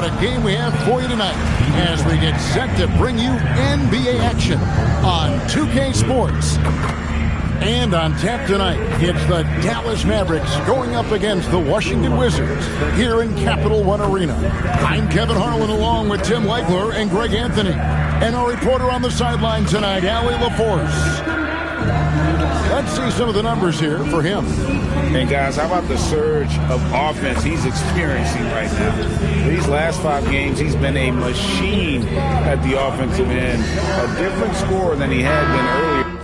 A game we have for you tonight as we get set to bring you NBA action on 2K Sports. And on tap tonight, it's the Dallas Mavericks going up against the Washington Wizards here in Capital One Arena. I'm Kevin Harlan along with Tim Legler and Greg Anthony. And our reporter on the sideline tonight, Allie LaForce. Let's see some of the numbers here for him. And guys, how about the surge of offense he's experiencing right now? These last 5 games, he's been a machine at the offensive end. A different scorer than he had been earlier.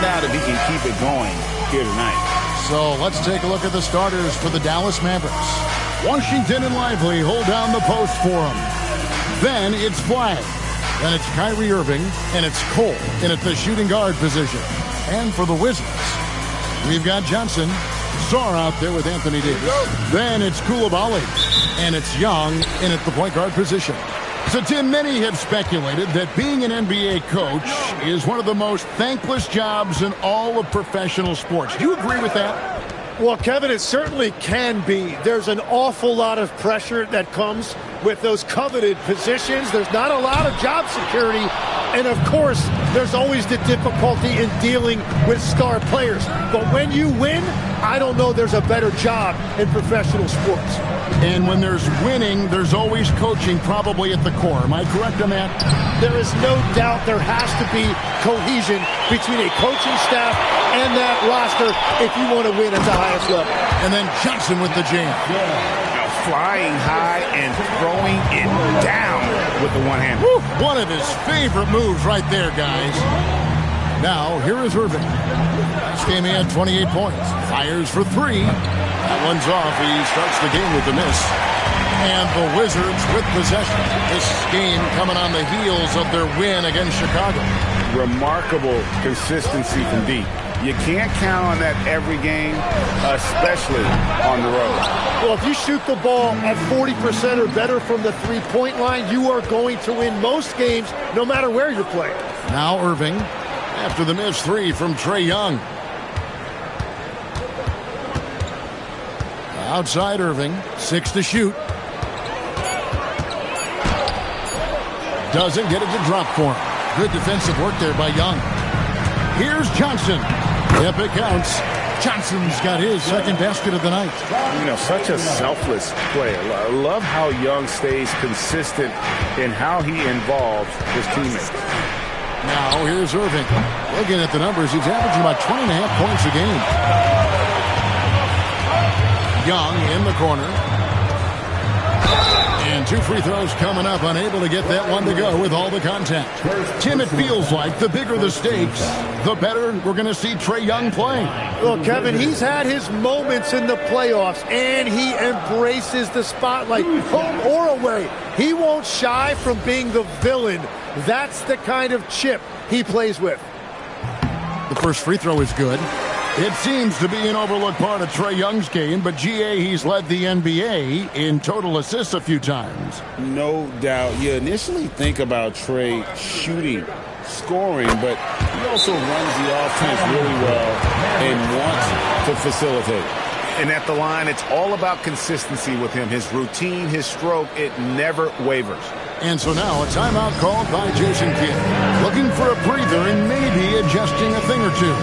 Out if he can keep it going here tonight. So let's take a look at the starters for the Dallas Mavericks. Washington and Lively hold down the post for him. Then it's Flagg. Then it's Kyrie Irving, and it's Cole in at the shooting guard position. And for the Wizards, we've got Johnson, Sarr out there with Anthony Davis. Then it's Koulibaly, and it's Young in at the point guard position. So, Tim, many have speculated that being an NBA coach is one of the most thankless jobs in all of professional sports. Do you agree with that? Well, Kevin, it certainly can be. There's an awful lot of pressure that comes with those coveted positions. There's not a lot of job security. And, of course, there's always the difficulty in dealing with star players. But when you win, I don't know there's a better job in professional sports. And when there's winning, there's always coaching probably at the core. Am I correct on that? There is no doubt there has to be cohesion between a coaching staff and that roster if you want to win at the highest level. And then Johnson with the jam. Now flying high and throwing it down with the one hand. Woo, one of his favorite moves right there, guys. Now, here is Irving. Last game he had 28 points. Fires for 3. That one's off. He starts the game with the miss. And the Wizards with possession. This game coming on the heels of their win against Chicago. Remarkable consistency from deep. You can't count on that every game, especially on the road. Well, if you shoot the ball at 40% or better from the three-point line, you are going to win most games no matter where you're playing. Now Irving after the missed 3 from Trae Young. Outside Irving, 6 to shoot. Doesn't get it to drop for him. Good defensive work there by Young. Here's Johnson. Yep, it counts. Johnson's got his second basket of the night. You know, such a selfless player. I love how Young stays consistent in how he involves his teammates. Now here's Irving. Looking at the numbers, he's averaging about 20.5 points a game. Young in the corner. And 2 free throws coming up, unable to get that one to go with all the contact. Tim, it feels like the bigger the stakes, the better we're going to see Trae Young playing. Well, Kevin, he's had his moments in the playoffs, and he embraces the spotlight, home or away. He won't shy from being the villain. That's the kind of chip he plays with. The first free throw is good. It seems to be an overlooked part of Trae Young's game, but GA, he's led the NBA in total assists a few times. No doubt. You initially think about Trae shooting, scoring, but he also runs the offense really well and wants to facilitate. And at the line, it's all about consistency with him. His routine, his stroke, it never wavers. And so now a timeout called by Jason Kidd. Looking for a breather and maybe adjusting a thing or two.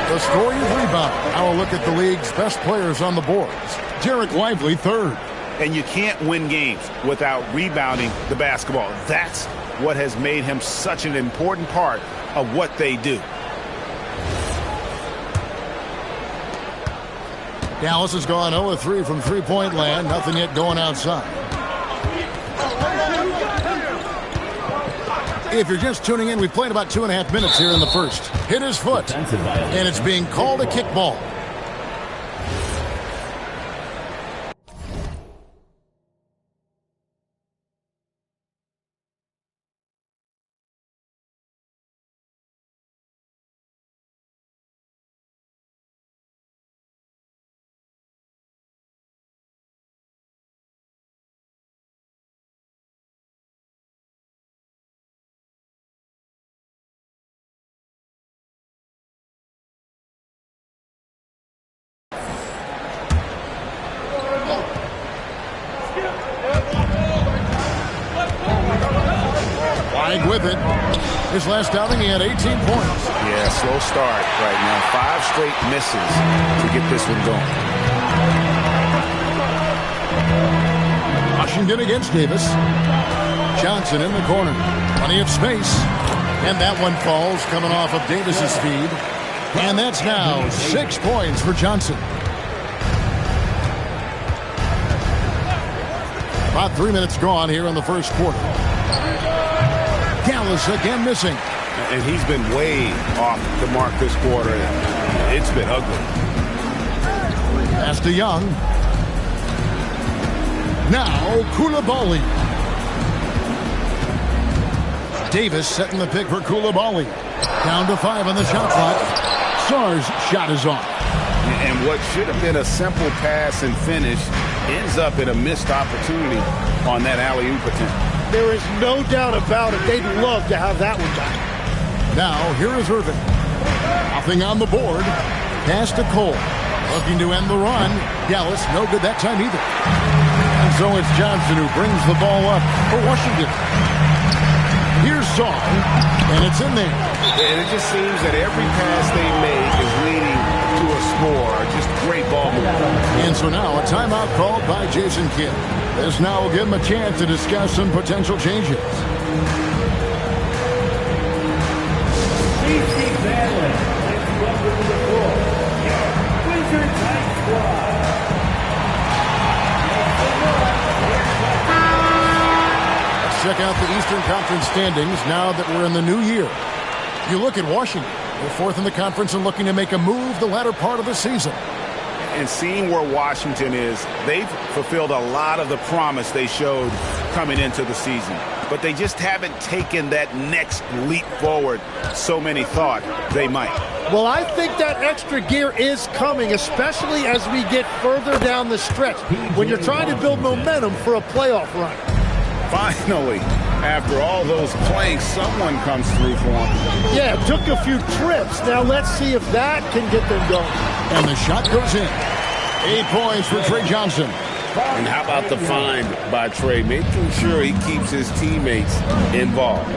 The story of rebound. Now a look at the league's best players on the boards. Derek Lively, third. And you can't win games without rebounding the basketball. That's what has made him such an important part of what they do. Dallas has gone 0-3 from three-point land. Nothing yet going outside. If you're just tuning in, we've played about 2.5 minutes here in the first. Hit his foot, and it's being called a kickball. With it. His last outing, he had 18 points. Yeah, slow start right now. 5 straight misses to get this one going. Washington against Davis. Johnson in the corner. Plenty of space. And that one falls, coming off of Davis's speed. And that's now 6 points for Johnson. About 3 minutes gone here in the first quarter. Dallas again missing. And he's been way off the mark this quarter. It's been ugly. Pass to Young. Now Coulibaly. Davis setting the pick for Coulibaly. Down to 5 on the shot clock. Sarr's shot is off. And what should have been a simple pass and finish ends up in a missed opportunity on that alley-oop attempt. There is no doubt about it. They'd love to have that one back. Now, here is Irving. Nothing on the board. Pass to Cole. Looking to end the run. Dallas, no good that time either. And so it's Johnson who brings the ball up for Washington. Here's Sarr, and it's in there. And it just seems that every pass they make is leading to a score. Just great ball movement. And so now a timeout called by Jason Kidd. This now will give him a chance to discuss some potential changes. Let's check out the Eastern Conference standings now that we're in the new year. You look at Washington. They're 4th in the conference and looking to make a move the latter part of the season. And seeing where Washington is, they've fulfilled a lot of the promise they showed coming into the season. But they just haven't taken that next leap forward so many thought they might. Well, I think that extra gear is coming, especially as we get further down the stretch, when you're trying to build momentum for a playoff run. Finally, after all those planks, someone comes through for them. Yeah, it took a few trips. Now let's see if that can get them going. And the shot goes in. 8 points for Trae Johnson. And how about the find by Trae, making sure he keeps his teammates involved.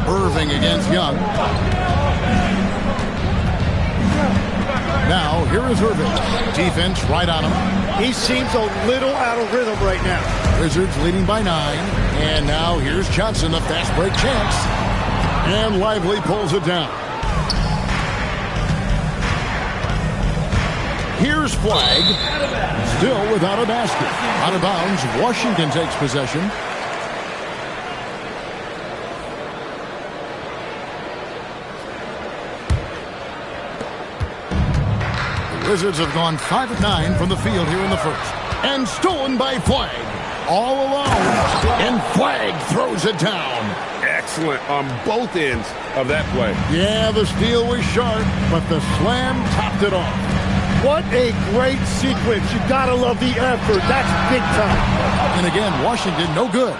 Irving against Young. Now, here is Irving. Defense right on him. He seems a little out of rhythm right now. Wizards leading by 9. And now here's Johnson, the fast break chance. And Lively pulls it down. Here's Flag. Still without a basket. Out of bounds. Washington takes possession. The Wizards have gone 5 of 9 from the field here in the first. And stolen by Flag. All alone. And Flag throws it down. Excellent on both ends of that play. Yeah, the steal was sharp, but the slam topped it off. What a great sequence. You gotta love the effort. That's big time. And again, Washington no good.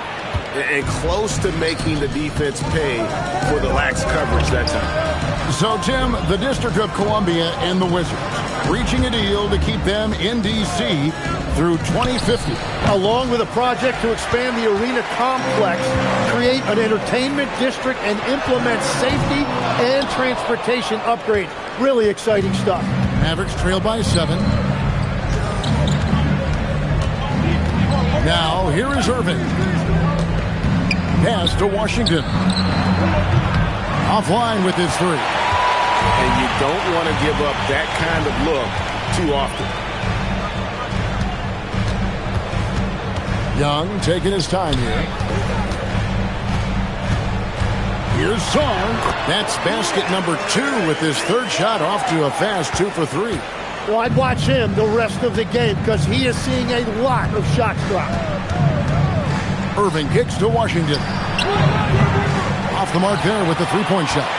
And close to making the defense pay for the lax coverage that time. So, Tim, the District of Columbia and the Wizards reaching a deal to keep them in D.C. through 2050. Along with a project to expand the arena complex, create an entertainment district, and implement safety and transportation upgrades. Really exciting stuff. Mavericks trail by 7. Now, here is Irving. Pass to Washington. Offline with his 3. And you don't want to give up that kind of look too often. Young taking his time here. Here's Song. That's basket number 2 with his 3rd shot off to a fast 2 for 3. Well, I'd watch him the rest of the game because he is seeing a lot of shots drop. Irving kicks to Washington. Off the mark there with the 3-point shot.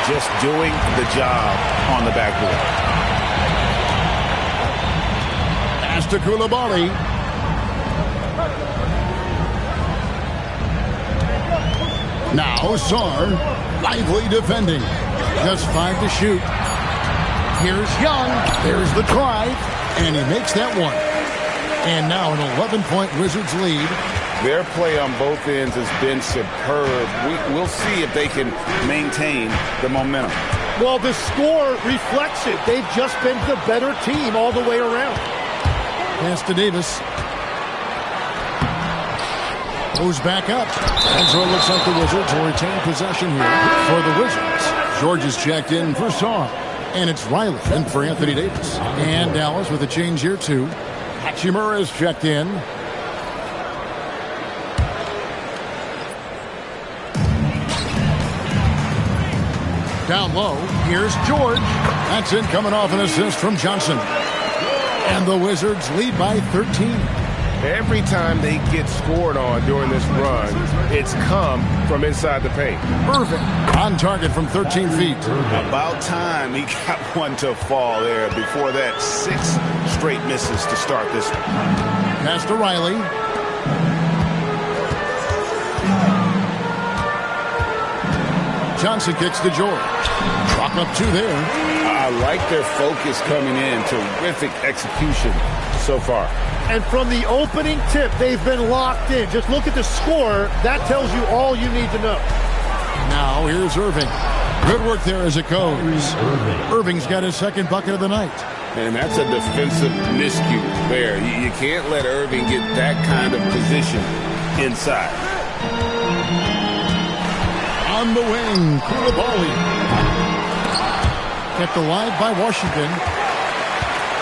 Just doing the job on the backboard. Pass to Coulibaly. Now Sarr, lively defending. Just 5 to shoot. Here's Young. There's the try. And he makes that one. And now an 11-point Wizards lead. Their play on both ends has been superb. We'll see if they can maintain the momentum. Well, the score reflects it. They've just been the better team all the way around. Pass to Davis. Goes back up. And so it looks like the Wizards will retain possession here for the Wizards. George is checked in for Sarr. And it's Riley in for Anthony Davis. And Dallas with a change here too. Hachimura is checked in. Down low, here's George. That's it, coming off an assist from Johnson. And the Wizards lead by 13. Every time they get scored on during this run, it's come from inside the paint. Irving on target from 13 feet. About time he got one to fall there. Before that, 6 straight misses to start this one. Pass to Riley. Johnson kicks to George. Drop up 2 there. I like their focus coming in. Terrific execution so far. And from the opening tip, they've been locked in. Just look at the score. That tells you all you need to know. Now here's Irving. Good work there as it goes. Irving's got his 2nd bucket of the night. And that's a defensive miscue there. You can't let Irving get that kind of position inside. On the wing, Coulibaly. Kept alive by Washington.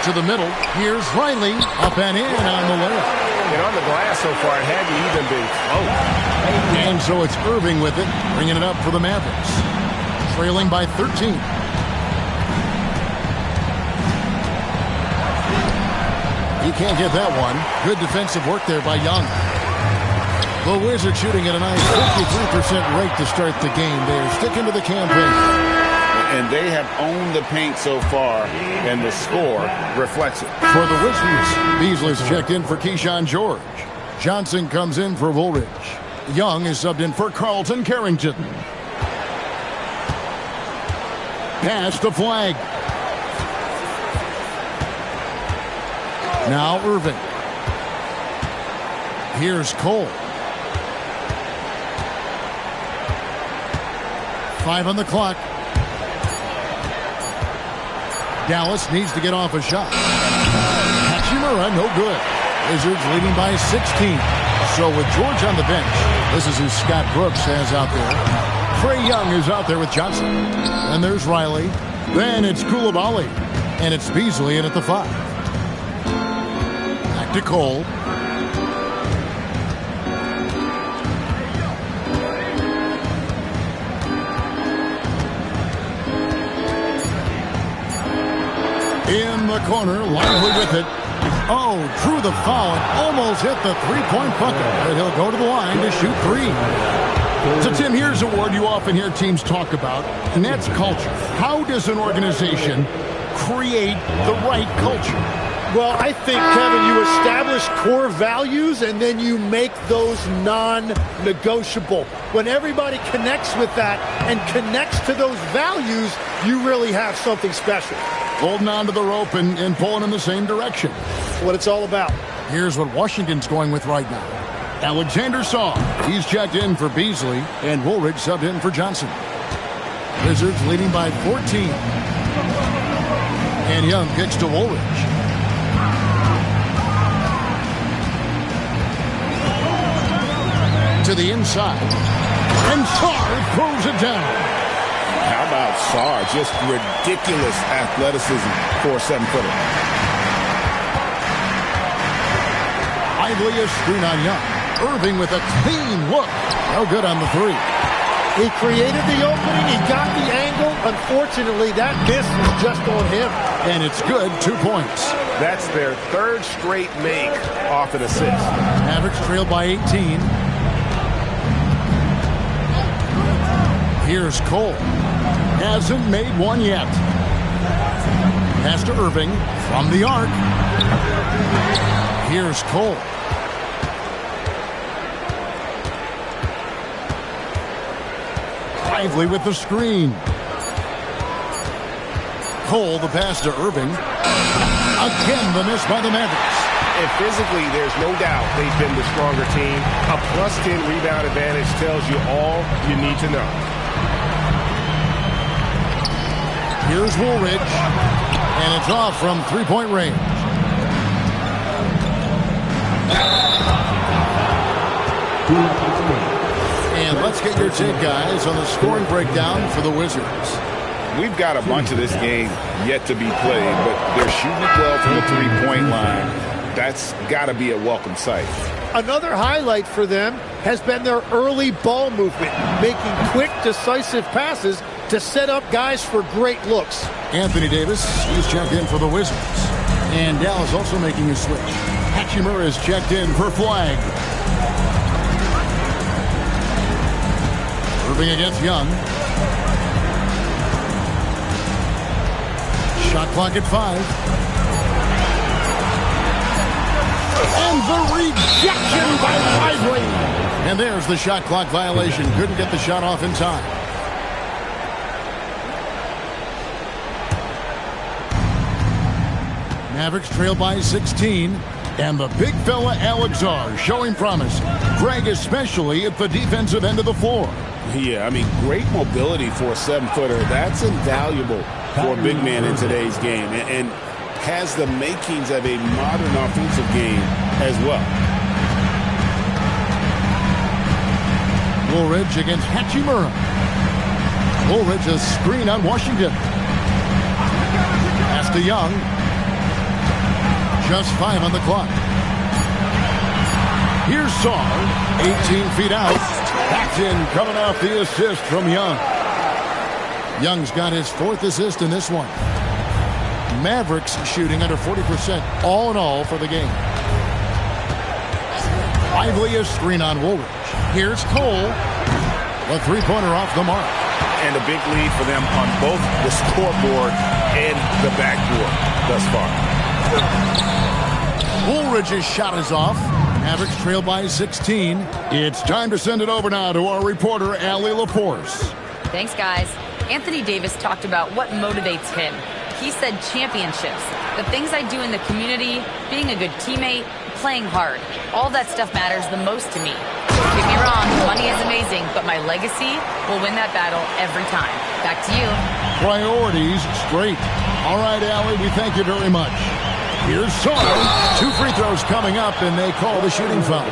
To the middle, here's Riley. Up and in on the layup. And on the glass so far, it hadn't even been close. And so it's Irving with it, bringing it up for the Mavericks. Trailing by 13. He can't get that one. Good defensive work there by Young. The Wizards shooting at a nice 53% rate to start the game. They're sticking to the campaign. And they have owned the paint so far, and the score reflects it. For the Wizards, Beasley's checked in for Keyshawn George. Johnson comes in for Woolridge. Young is subbed in for Carlton Carrington. Pass to Flag. Now Irving. Here's Cole. 5 on the clock. Dallas needs to get off a shot. Hachimura, no good. Wizards leading by 16. So with George on the bench, this is who Scott Brooks has out there. Trae Young is out there with Johnson. And there's Riley. Then it's Koulibaly. And it's Beasley in at the 5. Back to Cole. In the corner, Lively with it. Oh, drew the foul and almost hit the three-point bucket. But he'll go to the line to shoot 3. So, Tim, here's a word you often hear teams talk about, and that's culture. How does an organization create the right culture? Well, I think, Kevin, you establish core values and then you make those non-negotiable. When everybody connects with that and connects to those values, you really have something special. Holding on to the rope and pulling in the same direction. What it's all about. Here's what Washington's going with right now. Alexander Song. He's checked in for Beasley, and Woolridge subbed in for Johnson. Wizards leading by 14. And Young kicks to Woolridge. To the inside. And Sarr throws it down. How about Sarr? Just ridiculous athleticism for a 7-footer. Lively a screen on Young. Irving with a clean look. No good on the 3. He created the opening. He got the angle. Unfortunately, that miss was just on him. And it's good. 2 points. That's their 3rd straight make off an assist. Mavericks trail by 18. Here's Cole. Hasn't made one yet. Pass to Irving from the arc. Here's Cole. Lively with the screen. Cole, the pass to Irving. Again, the miss by the Mavericks. And physically, there's no doubt they've been the stronger team. A +10 rebound advantage tells you all you need to know. Here's Woolridge, and it's off from 3-point range. And let's get your take, guys, on the scoring breakdown for the Wizards. We've got a bunch of this game yet to be played, but they're shooting it well from the 3-point line. That's got to be a welcome sight. Another highlight for them has been their early ball movement, making quick, decisive passes to set up guys for great looks. Anthony Davis, he's checked in for the Wizards. And Dallas also making a switch. Hachimura is checked in for Flag. Irving against Young. Shot clock at 5. And the rejection by Lively. And there's the shot clock violation. Couldn't get the shot off in time. Mavericks trail by 16. And the big fella Alex Sarr showing promise. Greg especially at the defensive end of the floor. Yeah, I mean, great mobility for a 7-footer. That's invaluable for a big man in today's game. And has the makings of a modern offensive game as well. Woolridge against Hachimura. Woolridge a screen on Washington. Pass to Young. Just 5 on the clock. Here's Sarr, 18 feet out. That's in, coming off the assist from Young. Young's got his 4th assist in this one. Mavericks shooting under 40% all in all for the game. Lively a screen on Woolridge. Here's Cole. A 3-pointer off the mark. And a big lead for them on both the scoreboard and the backboard thus far. Woolridge's shot is off. Mavericks trail by 16. It's time to send it over now to our reporter, Allie Laporce. Thanks, guys. Anthony Davis talked about what motivates him. He said championships, the things I do in the community, being a good teammate, playing hard. All that stuff matters the most to me. Don't get me wrong, money is amazing, but my legacy will win that battle every time. Back to you. Priorities straight. All right, Allie, we thank you very much. Here's Sarr. 2 free throws coming up, and they call the shooting foul.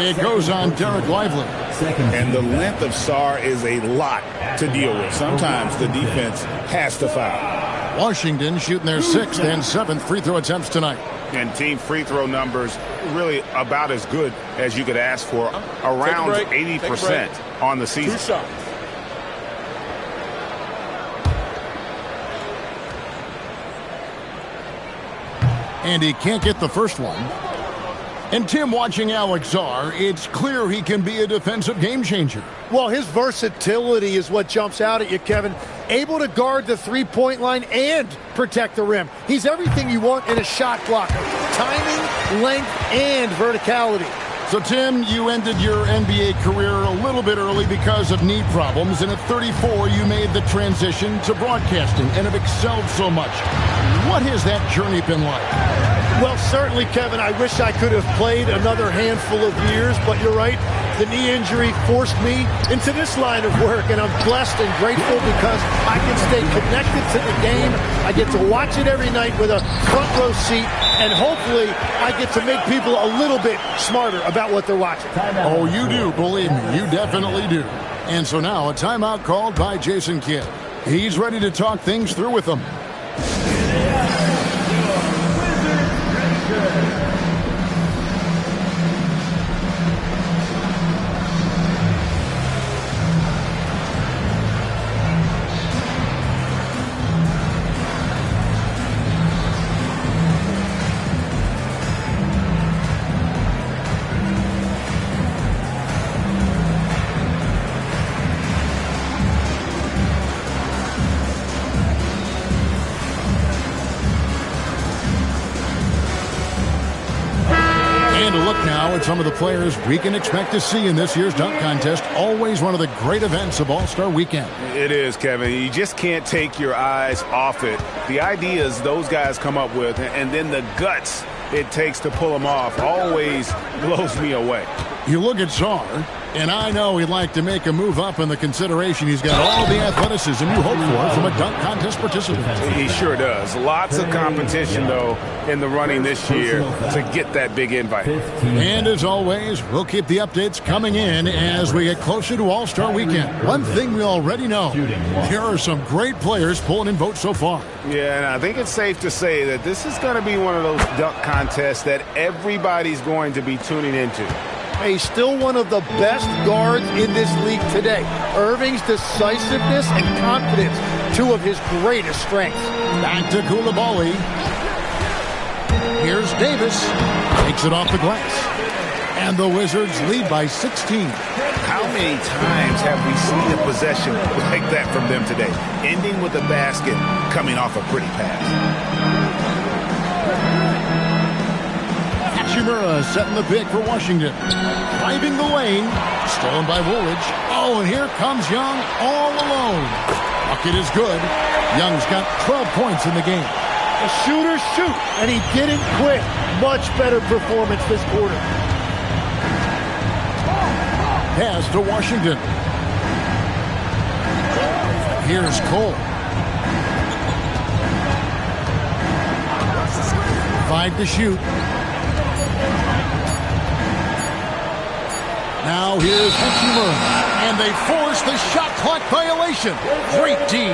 It goes on Derek Lively. And the length of Sarr is a lot to deal with. Sometimes the defense has to foul. Washington shooting their 6th and 7th free throw attempts tonight. And team free throw numbers really about as good as you could ask for, around 80% on the season. 2 shots. And he can't get the first one. And Tim, watching Alex Sarr, it's clear he can be a defensive game changer. Well, his versatility is what jumps out at you, Kevin. Able to guard the three-point line and protect the rim. He's everything you want in a shot blocker. Timing, length, and verticality. So, Tim, you ended your NBA career a little bit early because of knee problems, and at 34, you made the transition to broadcasting and have excelled so much. What has that journey been like? Well, certainly, Kevin, I wish I could have played another handful of years, but you're right. The knee injury forced me into this line of work, and I'm blessed and grateful because I can stay connected to the game. I get to watch it every night with a front row seat, and hopefully I get to make people a little bit smarter about what they're watching. Oh, you do, believe me, you definitely do. And so now a timeout called by Jason Kidd. He's ready to talk things through with them. At some of the players we can expect to see in this year's dunk contest. Always one of the great events of All-Star Weekend. It is, Kevin. You just can't take your eyes off it. The ideas those guys come up with, and then the guts it takes to pull them off, always blows me away. You look at Sarr, and I know he'd like to make a move up in the consideration. He's got all the athleticism you hope for from a dunk contest participant. He sure does. Lots of competition, though, in the running this year to get that big invite. And as always, we'll keep the updates coming in as we get closer to All-Star Weekend. One thing we already know, there are some great players pulling in votes so far. Yeah, and I think it's safe to say that this is going to be one of those dunk contests that everybody's going to be tuning into. He's still one of the best guards in this league today. Irving's decisiveness and confidence, two of his greatest strengths. Back to Coulibaly. Here's Davis. Takes it off the glass. And the Wizards lead by 16. How many times have we seen a possession like that from them today? Ending with a basket, coming off a pretty pass. Hachimura setting the pick for Washington. Driving the lane. Stolen by Woolridge. Oh, and here comes Young all alone. Bucket is good. Young's got 12 points in the game. A shooter shoot, and he didn't quit. Much better performance this quarter. Pass to Washington. Here's Cole. 5 to shoot. Now here's Hachimura, and they force the shot clock violation. Great D.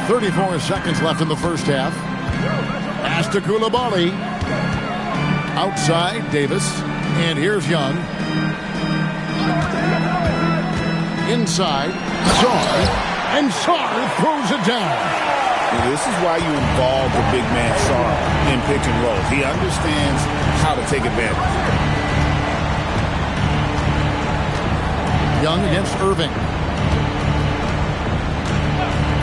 .34 seconds left in the first half. Pass to Coulibaly. Outside, Davis. And here's Young. Inside, Sarr. And Sarr throws it down. This is why you involve the big man Sarr in pick and roll. He understands how to take advantage. Young against Irving.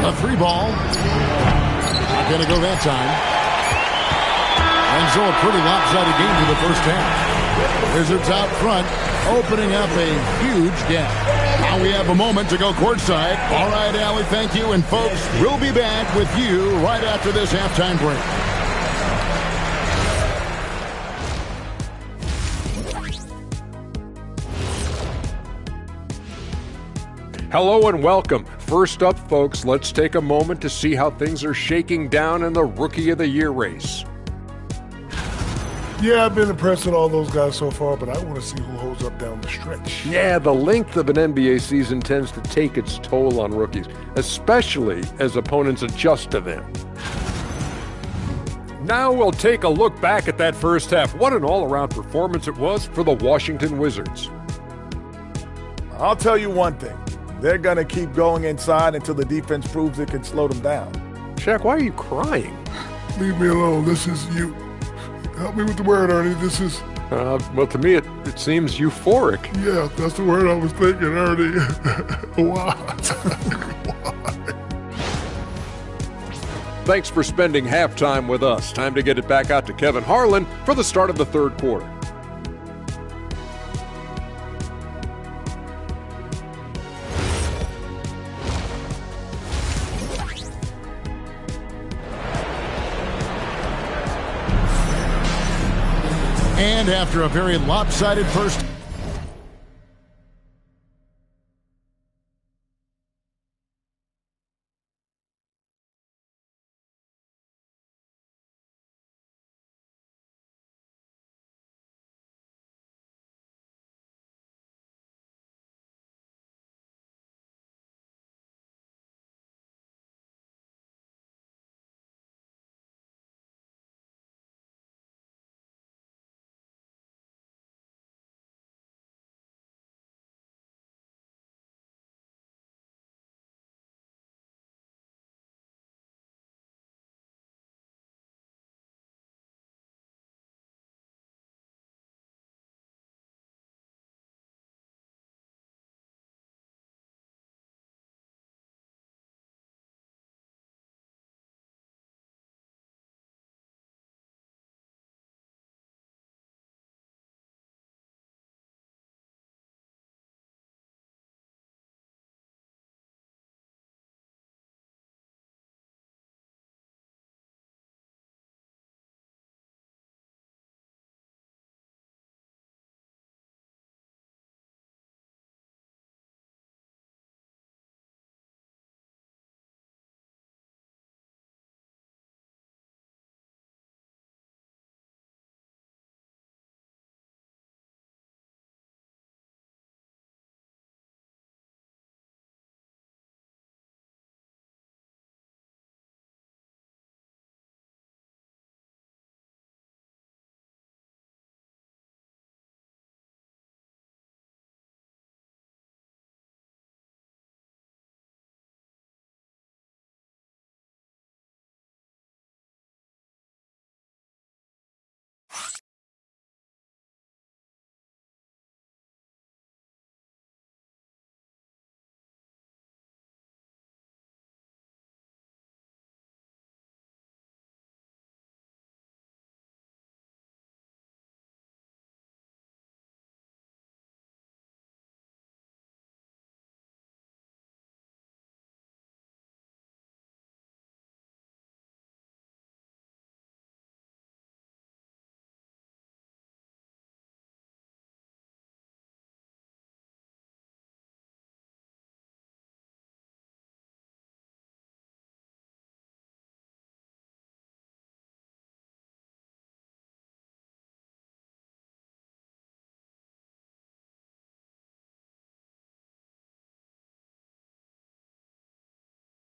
A 3-ball. Not going to go that time. And so a pretty lopsided game for the first half. Wizards out front, opening up a huge gap. Now we have a moment to go courtside. All right, Allie, thank you. And folks, we'll be back with you right after this halftime break. Hello and welcome. First up, folks, let's take a moment to see how things are shaking down in the Rookie of the Year race. Yeah, I've been impressed with all those guys so far, but I want to see who holds up down the stretch. Yeah, the length of an NBA season tends to take its toll on rookies, especially as opponents adjust to them. Now we'll take a look back at that first half. What an all-around performance it was for the Washington Wizards. I'll tell you one thing. They're going to keep going inside until the defense proves it can slow them down. Shaq, why are you crying? Leave me alone. This is you. Help me with the word, Ernie. This is... Well, to me, it seems euphoric. Yeah, that's the word I was thinking, Ernie. Why? Thanks for spending halftime with us. Time to get it back out to Kevin Harlan for the start of the third quarter. And after a very lopsided first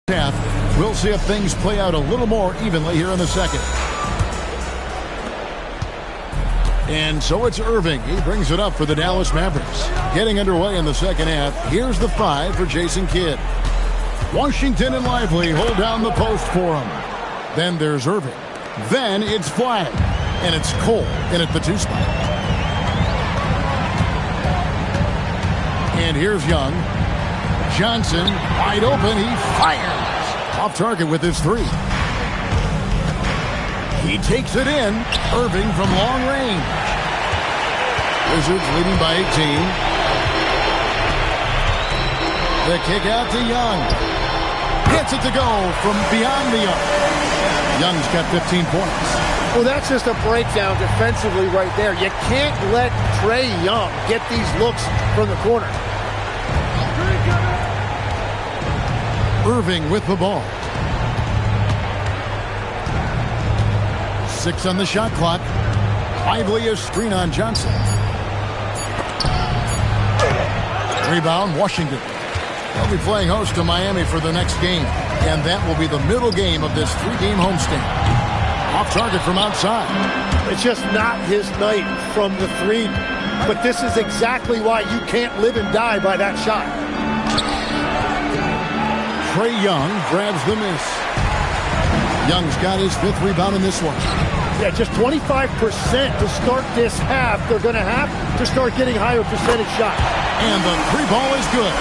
half, we'll see if things play out a little more evenly here in the second. And so it's Irving. He brings it up for the Dallas Mavericks. Getting underway in the second half. Here's the 5 for Jason Kidd. Washington and Lively hold down the post for him. Then there's Irving. Then it's Flagg. And it's Cole in at the 2 spot. And here's Young. Johnson, wide open, he fires. Off target with his 3. He takes it in. Irving from long range. Wizards leading by 18. The kick out to Young. Gets it to go from beyond the arc. Young's got 15 points. Well, that's just a breakdown defensively right there. You can't let Trae Young get these looks from the corner. Irving with the ball. 6 on the shot clock. Lively a screen on Johnson. Rebound, Washington. They'll be playing host to Miami for the next game, and that will be the middle game of this 3-game homestand. Off target from outside. It's just not his night from the 3, but this is exactly why you can't live and die by that shot. Trae Young grabs the miss. Young's got his 5th rebound in this one. Yeah, just 25% to start this half. They're going to have to start getting higher percentage shots. And the 3 ball is good.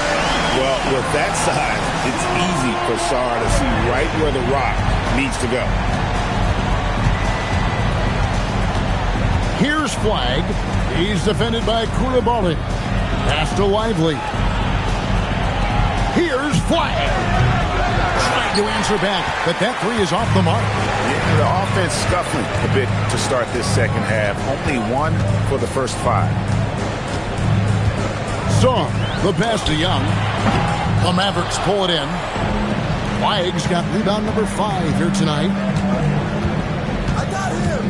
Well, with that size, it's easy for Sarr to see right where the rock needs to go. Here's Flag. He's defended by Koulibaly. Pass to Lively. Here's Flag. Trying to answer back, but that 3 is off the mark. Yeah, the offense scuffling a bit to start this second half. Only 1 for the first 5. Sarr, the pass to Young. The Mavericks pull it in. Flag's got rebound number 5 here tonight. I got him.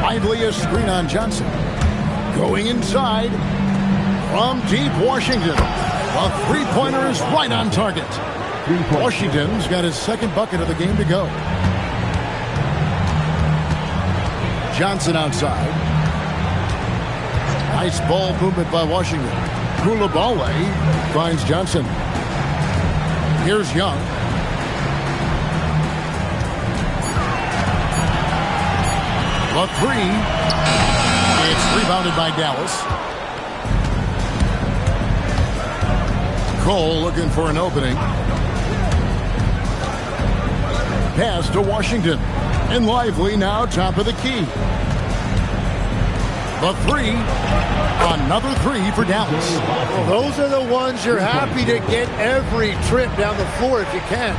Lively a screen on Johnson. Going inside. From deep, Washington. A 3-pointer is right on target. Washington's got his 2nd bucket of the game to go. Johnson outside. Nice ball movement by Washington. Koulibaly finds Johnson. Here's Young. The 3. It's rebounded by Dallas. Cole looking for an opening. Pass to Washington. And Lively now top of the key. The 3. Another 3 for Dallas. Well, those are the ones you're happy to get every trip down the floor if you can.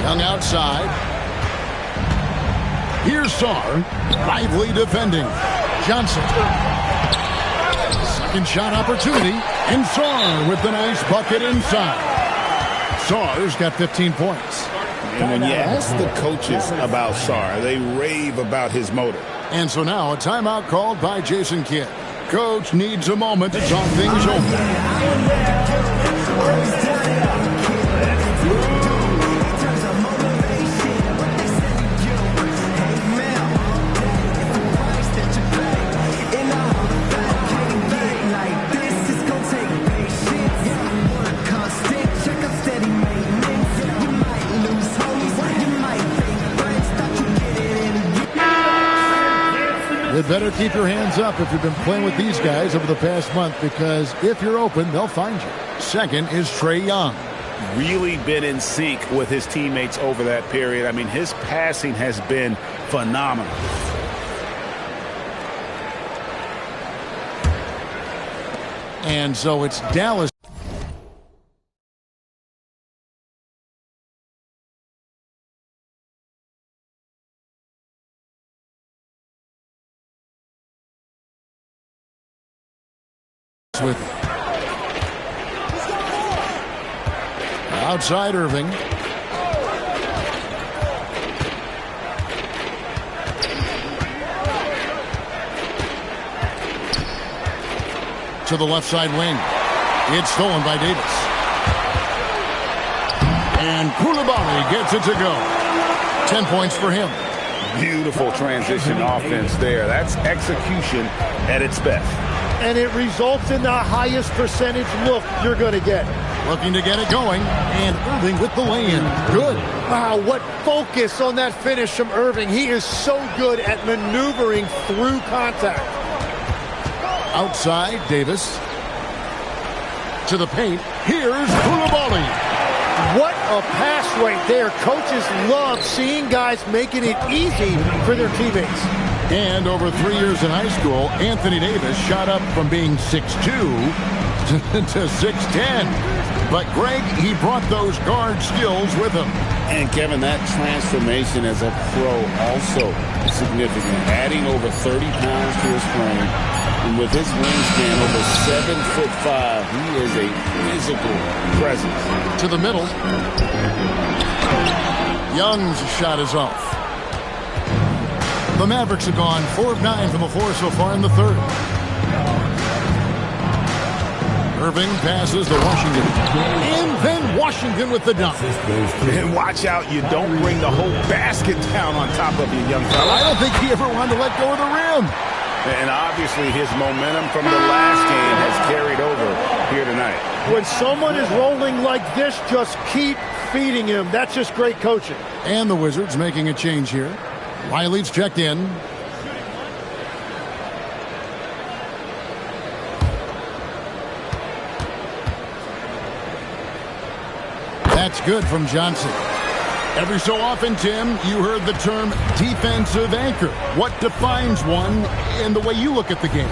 Young outside. Here's Sarr. Lively defending. Johnson. Second shot opportunity. And Sarr with the nice bucket inside. Sarr's got 15 points. And when you ask the coaches about Sarr, they rave about his motor. And so now a timeout called by Jason Kidd. Coach needs a moment to talk things over. You better keep your hands up if you've been playing with these guys over the past month, because if you're open, they'll find you. Second is Trae Young. Really been in sync with his teammates over that period. I mean, his passing has been phenomenal. And so it's Dallas. With outside Irving. To the left side wing. It's stolen by Davis. And Koulibaly gets it to go. 10 points for him. Beautiful transition offense there. That's execution at its best. And it results in the highest percentage look you're going to get. Looking to get it going. And Irving with the lay-in. Good. Wow, what focus on that finish from Irving. He is so good at maneuvering through contact. Outside, Davis. To the paint. Here's Koulibaly. What a pass right there. Coaches love seeing guys making it easy for their teammates. And over 3 years in high school, Anthony Davis shot up from being 6'2" to 6'10". But Greg, he brought those guard skills with him. And Kevin, that transformation as a pro also significant. Adding over 30 pounds to his frame. And with his wingspan over 7'5", he is a physical presence. To the middle. Young's shot is off. The Mavericks have gone 4 of 9 from the floor so far in the third. Irving passes to Washington. And then Washington with the dunk. And watch out, you don't bring the whole basket down on top of you, young fella. I don't think he ever wanted to let go of the rim. And obviously his momentum from the last game has carried over here tonight. When someone is rolling like this, just keep feeding him. That's just great coaching. And the Wizards making a change here. Riley's checked in. That's good from Johnson. Every so often, Tim, you heard the term defensive anchor. What defines one in the way you look at the game?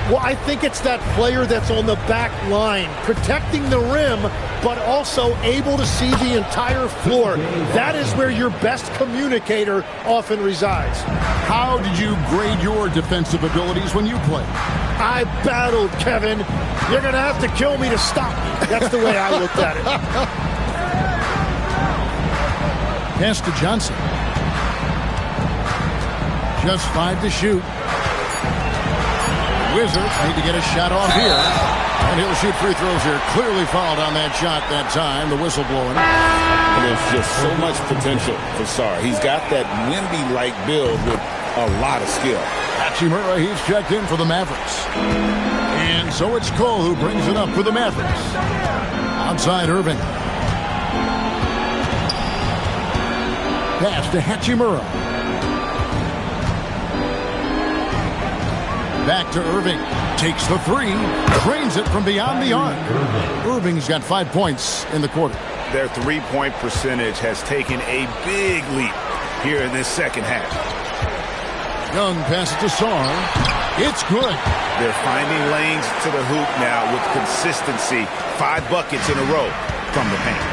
Well, I think it's that player that's on the back line, protecting the rim, but also able to see the entire floor. That is where your best communicator often resides. How did you grade your defensive abilities when you played? I battled, Kevin. You're going to have to kill me to stop me. That's the way I looked at it. Pass to Johnson. Just 5 to shoot. Wizards need to get a shot off here. And he'll shoot free throws here. Clearly fouled on that shot that time. The whistle blowing. And there's just so much potential for Sarr. He's got that Wemby-like build with a lot of skill. Hachimura, he's checked in for the Mavericks. And so it's Cole who brings it up for the Mavericks. Outside Irving. Pass to Hachimura. Back to Irving. Takes the three. Drains it from beyond the arc. Irving's got 5 points in the quarter. Their three-point percentage has taken a big leap here in this second half. Young passes to Sarr. It's good. They're finding lanes to the hoop now with consistency. 5 buckets in a row from the paint.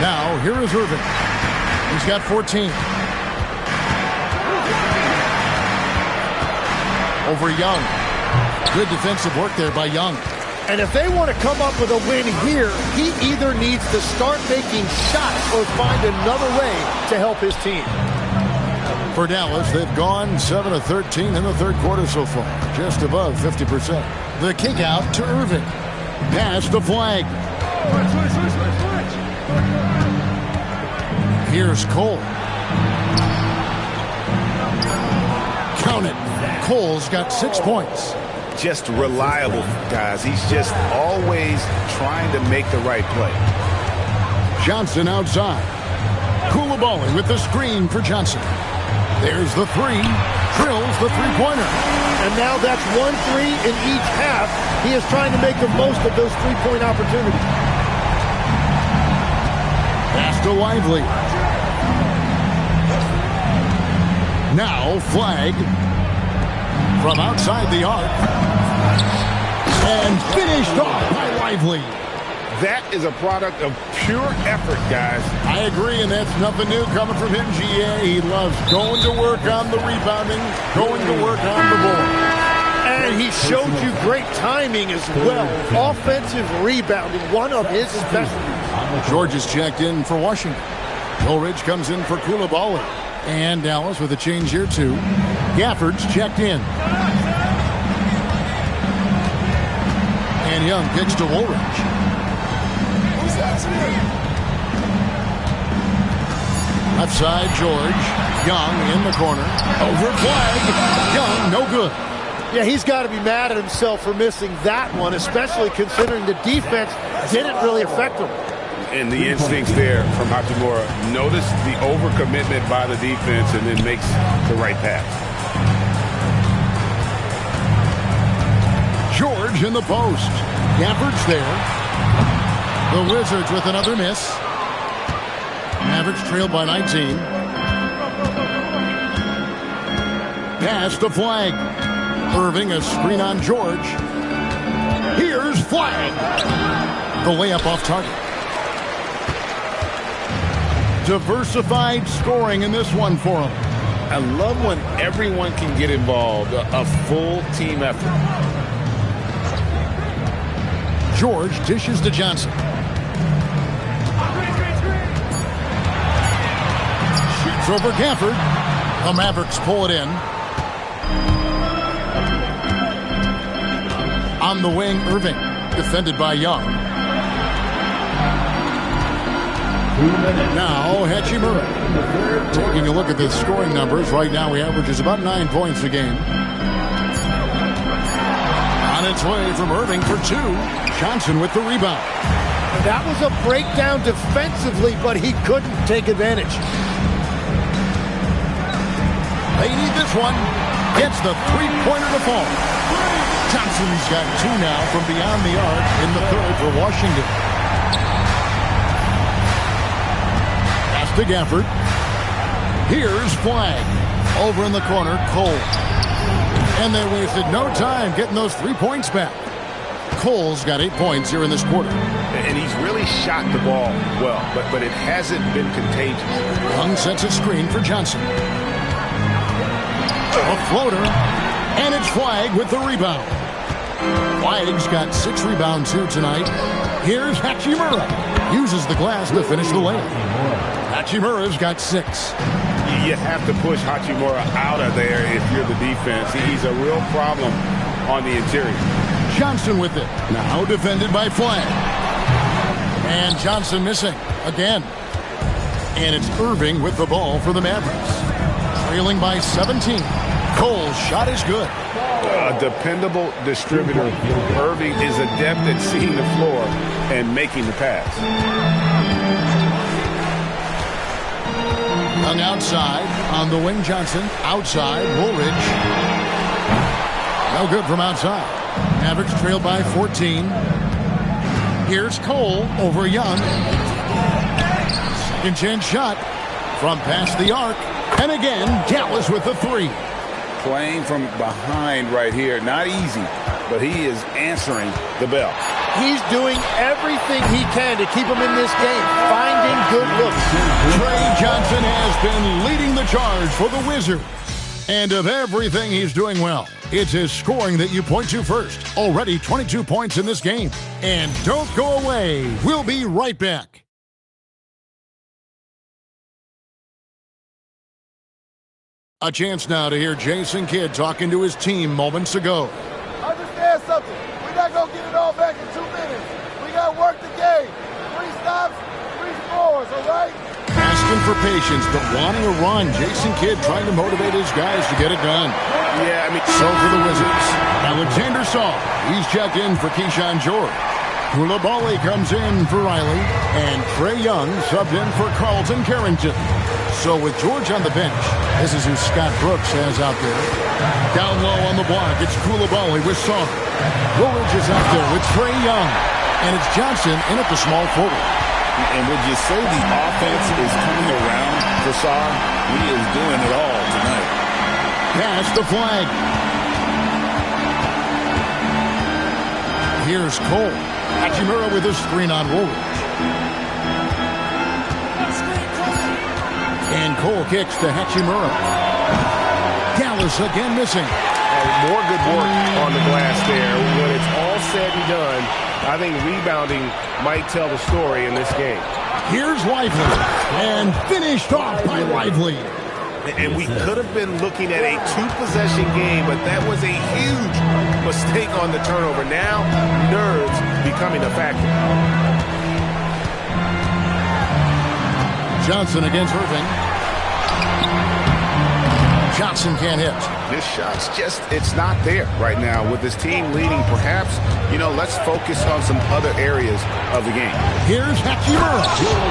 Now, here is Irving. He's got 14. Over Young. Good defensive work there by Young. And if they want to come up with a win here, he either needs to start making shots or find another way to help his team. For Dallas, they've gone 7 of 13 in the third quarter so far. Just above 50%. The kick out to Irving. Pass to Flag. Here's Cole. Count it. Cole's got 6 points. Just reliable, guys. He's just always trying to make the right play. Johnson outside. Koulibaly with the screen for Johnson. There's the three. Drills the three-pointer. And now that's 1-3 in each half. He is trying to make the most of those three-point opportunities. Pass to Lively. Now Flag from outside the arc. And finished off by Lively. That is a product of pure effort, guys. I agree, and that's nothing new coming from him, GA. He loves going to work on the rebounding, going to work on the board. And he showed you great timing as well. Offensive rebounding, one of his specialties. George is checked in for Washington. Ulrich comes in for Koulibaly. And Dallas with a change here, too. Gafford's checked in. And Young kicks to Ulrich. Left side, George. Young in the corner. Over Flag. Young, no good. Yeah, he's got to be mad at himself for missing that one, especially considering the defense didn't really affect him. And the instincts there from Hachimura. Notice the overcommitment by the defense and then makes the right pass. George in the post. Gafford's there. The Wizards with another miss. Mavericks trailed by 19. Pass to Flag. Irving, a screen on George. Here's Flag. The layup off target. Diversified scoring in this one for him. I love when everyone can get involved, a full team effort. George dishes to Johnson. It's over Gafford. The Mavericks pull it in. On the wing, Irving. Defended by Young. Now, Hachimura. Taking a look at the scoring numbers. Right now, he averages about 9 points a game. On its way from Irving for 2. Johnson with the rebound. That was a breakdown defensively, but he couldn't take advantage. They need this one. Gets the three-pointer to fall. Johnson's got 2 now from beyond the arc in the third for Washington. Pass to Gafford. Here's Flagg. Over in the corner, Cole. And they wasted no time getting those 3 points back. Cole's got 8 points here in this quarter. And he's really shot the ball well, but it hasn't been contagious. Young sets a screen for Johnson. A floater, and it's Flagg with the rebound. Flagg's got 6 rebounds here tonight. Here's Hachimura. Uses the glass to finish the layup. Hachimura's got 6. You have to push Hachimura out of there if you're the defense. He's a real problem on the interior. Johnson with it. Now defended by Flagg. And Johnson missing again. And it's Irving with the ball for the Mavericks. Trailing by 17. Cole's shot is good. A dependable distributor. Irving is adept at seeing the floor and making the pass. Young outside. On the wing, Johnson. Outside, Woolridge. No good from outside. Mavericks trail by 14. Here's Cole over Young. Second chance shot from past the arc. And again, Dallas with the 3. Playing from behind right here. Not easy, but he is answering the bell. He's doing everything he can to keep him in this game, finding good looks. Trey Johnson has been leading the charge for the Wizards. And of everything he's doing well, it's his scoring that you point to first. Already 22 points in this game. And don't go away. We'll be right back. A chance now to hear Jason Kidd talking to his team moments ago. Understand something. We're not going to get it all back in 2 minutes. We got to work the game. 3 stops, 3 scores, all right? Asking for patience, but wanting a run. Jason Kidd trying to motivate his guys to get it done. Yeah, So for the Wizards, Alexander Saw. He's checked in for Keyshawn George. Koulibaly comes in for Riley. And Trae Young subbed in for Carlton Carrington. So with George on the bench, this is who Scott Brooks has out there. Down low on the block, it's Koulibaly with Saw. Woolridge is out there with Trae Young. And it's Johnson in at the small forward. And would you say the offense is coming around for Saw? He is doing it all tonight. Pass the Flagg. Here's Cole. Hachimura with a screen on Woolridge. And Cole kicks to Hachimura. Dallas again missing. More good work on the glass there. When it's all said and done, I think rebounding might tell the story in this game. Here's Lively. And finished off by Lively. And we could have been looking at a 2-possession game, but that was a huge mistake on the turnover. Now, nerves becoming a factor. Johnson against Irving. Johnson can't hit. This shot's just, it's not there right now with this team leading. Perhaps, let's focus on some other areas of the game. Here's Hachimura.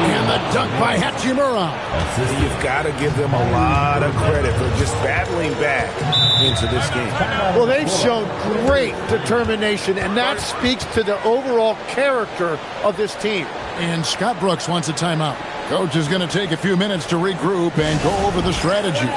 And the dunk by Hachimura. You've got to give them a lot of credit for just battling back into this game. Well, they've shown great determination, and that speaks to the overall character of this team. And Scott Brooks wants a timeout. Coach is going to take a few minutes to regroup and go over the strategy.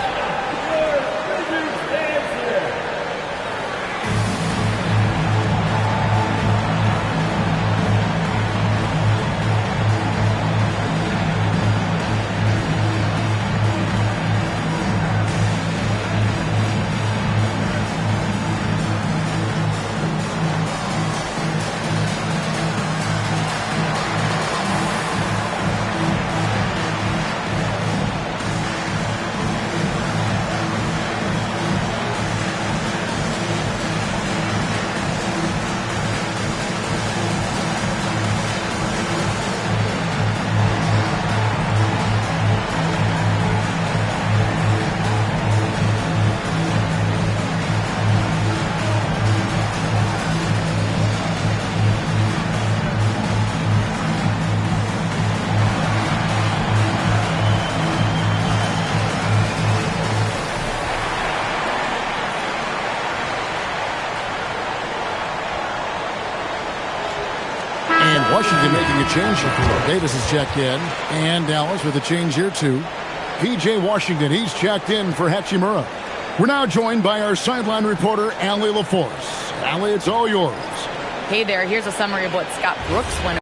Washington making a change here. Davis has checked in. And Dallas with a change here, too. P.J. Washington, he's checked in for Hachimura. We're now joined by our sideline reporter, Allie LaForce. Allie, it's all yours. Hey there, here's a summary of what Scott Brooks went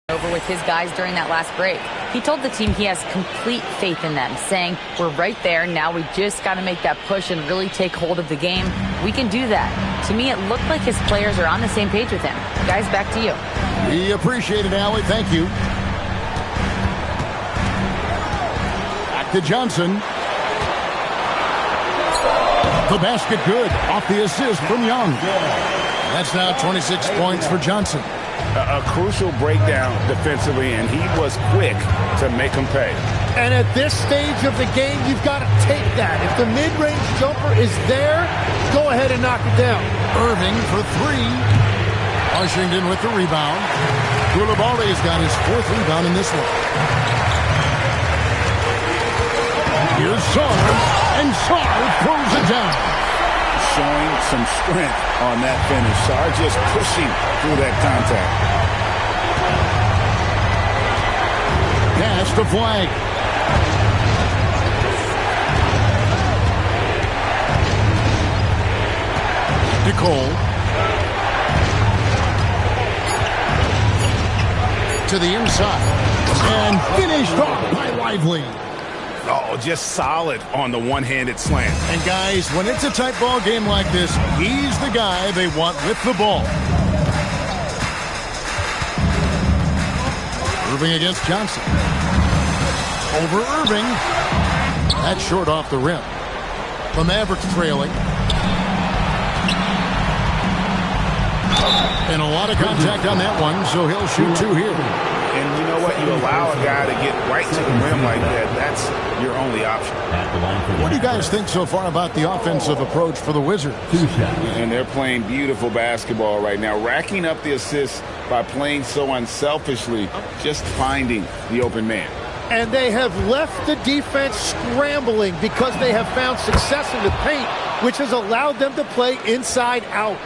over with his guys during that last break. He told the team he has complete faith in them, saying, we're right there, now we just got to make that push and really take hold of the game. We can do that. To me, it looked like his players are on the same page with him. Guys, back to you. We appreciate it, Allie. Thank you. Back to Johnson. The basket good. Off the assist from Young. That's now 26 points for Johnson. A crucial breakdown defensively, and he was quick to make him pay. And at this stage of the game, you've got to take that. If the mid-range jumper is there, go ahead and knock it down. Irving for three. Washington with the rebound. Koulibaly's got his fourth rebound in this one. Here's Sarr, and Sarr throws it down. Showing some strength on that finish. Sarr just pushing through that contact. Pass to Flag. Nicole. To the inside. And finished off by Lively. Oh, just solid on the one-handed slam. And guys, when it's a tight ball game like this, he's the guy they want with the ball. Irving against Johnson. Over Irving. That's short off the rim. The Mavericks trailing. And a lot of contact on that one, so he'll shoot two here. And you know what? You allow a guy to get right to the rim like that. That's your only option. What do you guys think so far about the offensive approach for the Wizards? And they're playing beautiful basketball right now, racking up the assists by playing so unselfishly, just finding the open man. And they have left the defense scrambling because they have found success in the paint, which has allowed them to play inside out.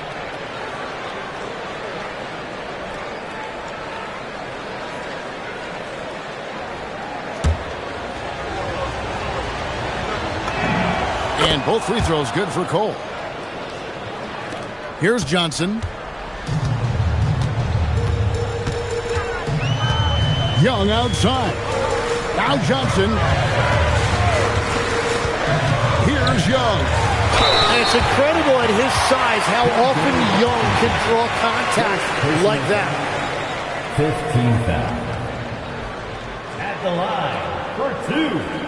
And both free throws good for Cole. Here's Johnson. Young outside. Now Johnson. Here's Young. And it's incredible at his size how often Young can draw contact like that. 15 foul. At the line for two.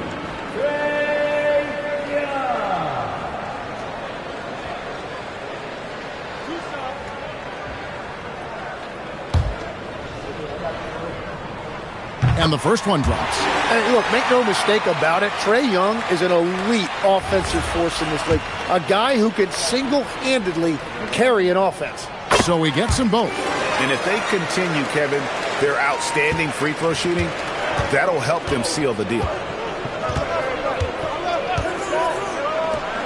And the first one drops. And look, make no mistake about it, Trae Young is an elite offensive force in this league. A guy who can single-handedly carry an offense. So he gets them both. And if they continue, Kevin, their outstanding free throw shooting, that'll help them seal the deal.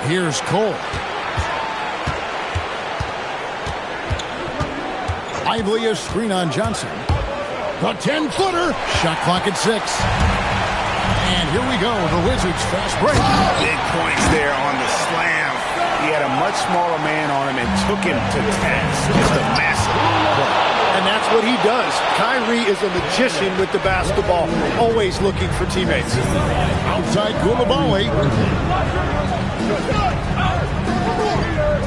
Here's Cole. Lively a screen on Johnson. The 10-footer. Shot clock at 6. And here we go. The Wizards fast break. Big points there on the slam He had a much smaller man on him and took him to task. Just a massive play. And that's what he does. Kyrie is a magician with the basketball, always looking for teammates. Outside Koulibaly.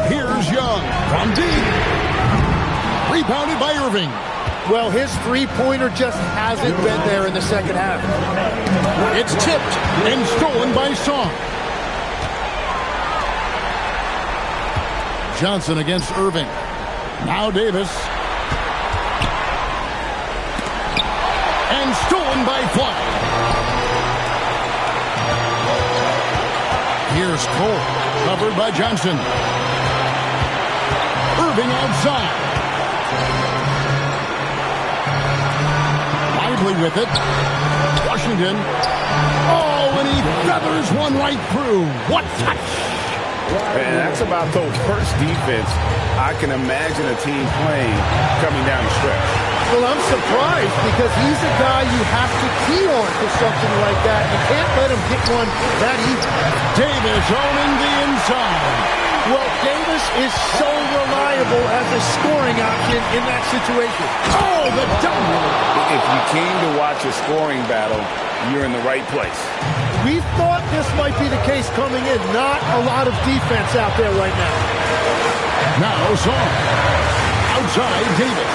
Here's Young from deep. Rebounded by Irving. Well, his three-pointer just hasn't been there in the second half. It's tipped and stolen by Song. Johnson against Irving. Now Davis. And stolen by Fly. Here's Cole, covered by Johnson. Irving outside. Lively with it. Washington. Oh, and he feathers one right through. What touch! And that's about the worst defense I can imagine a team playing coming down the stretch. Well, I'm surprised because he's a guy you have to key on for something like that. You can't let him hit one that easy. Davis owning the inside. Well, Davis is so reliable as a scoring option in that situation. Oh, the dunk! If you came to watch a scoring battle, you're in the right place. We thought this might be the case coming in. Not a lot of defense out there right now. Now Song. Outside Davis.